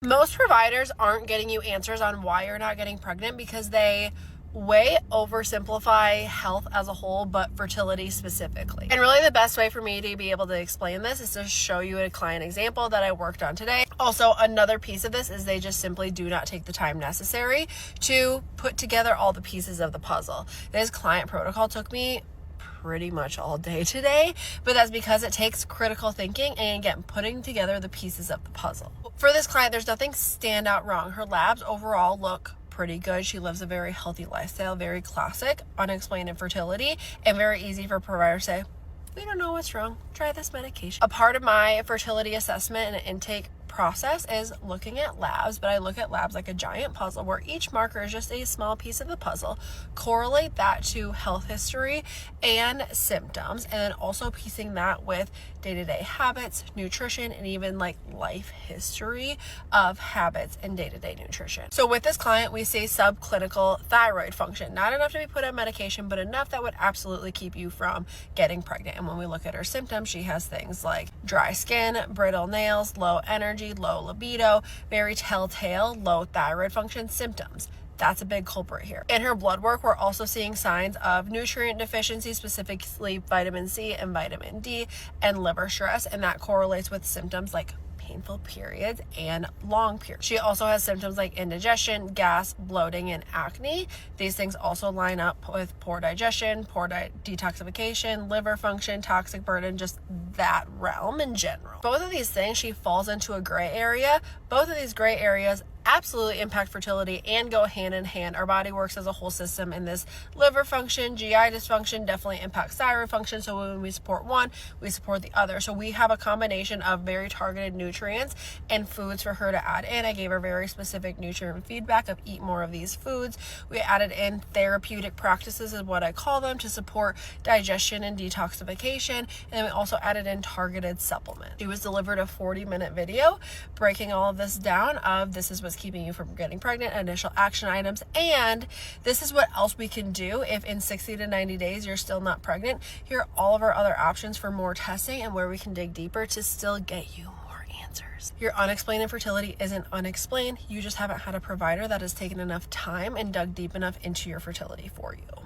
Most providers aren't getting you answers on why you're not getting pregnant because they way oversimplify health as a whole, but fertility specifically. And really the best way for me to be able to explain this is to show you a client example that I worked on today. Also, another piece of this is they just simply do not take the time necessary to put together all the pieces of the puzzle. This client protocol took me pretty much all day today, but that's because it takes critical thinking and again putting together the pieces of the puzzle. For this client, there's nothing stand out wrong. Her labs overall look pretty good. She lives a very healthy lifestyle, very classic, unexplained infertility, and very easy for providers to say, we don't know what's wrong, try this medication. A part of my fertility assessment and intake process is looking at labs, but I look at labs like a giant puzzle where each marker is just a small piece of the puzzle, correlate that to health history and symptoms, and then also piecing that with day-to-day habits, nutrition, and even like life history of habits and day-to-day nutrition. So with this client, we say subclinical thyroid function, not enough to be put on medication, but enough that would absolutely keep you from getting pregnant. And when we look at her symptoms, she has things like dry skin, brittle nails, low energy, low libido, very telltale low thyroid function symptoms. That's a big culprit here. In her blood work, we're also seeing signs of nutrient deficiency, specifically vitamin C and vitamin D, and liver stress, and that correlates with symptoms like painful periods and long periods. She also has symptoms like indigestion, gas, bloating, and acne. These things also line up with poor digestion, poor detoxification, liver function, toxic burden, just that realm in general. Both of these things, she falls into a gray area. Both of these gray areas absolutely impact fertility and go hand in hand. Our body works as a whole system, and this liver function, GI dysfunction definitely impacts thyroid function. So when we support one, we support the other. So we have a combination of very targeted nutrients and foods for her to add in. I gave her very specific nutrient feedback of eat more of these foods. We added in therapeutic practices is what I call them to support digestion and detoxification. And then we also added in targeted supplements. She was delivered a 40-minute video breaking all of this down of this is what's keeping you from getting pregnant, initial action items, and this is what else we can do if in 60 to 90 days you're still not pregnant. Here are all of our other options for more testing and where we can dig deeper to still get you more answers. Your unexplained infertility isn't unexplained. You just haven't had a provider that has taken enough time and dug deep enough into your fertility for you.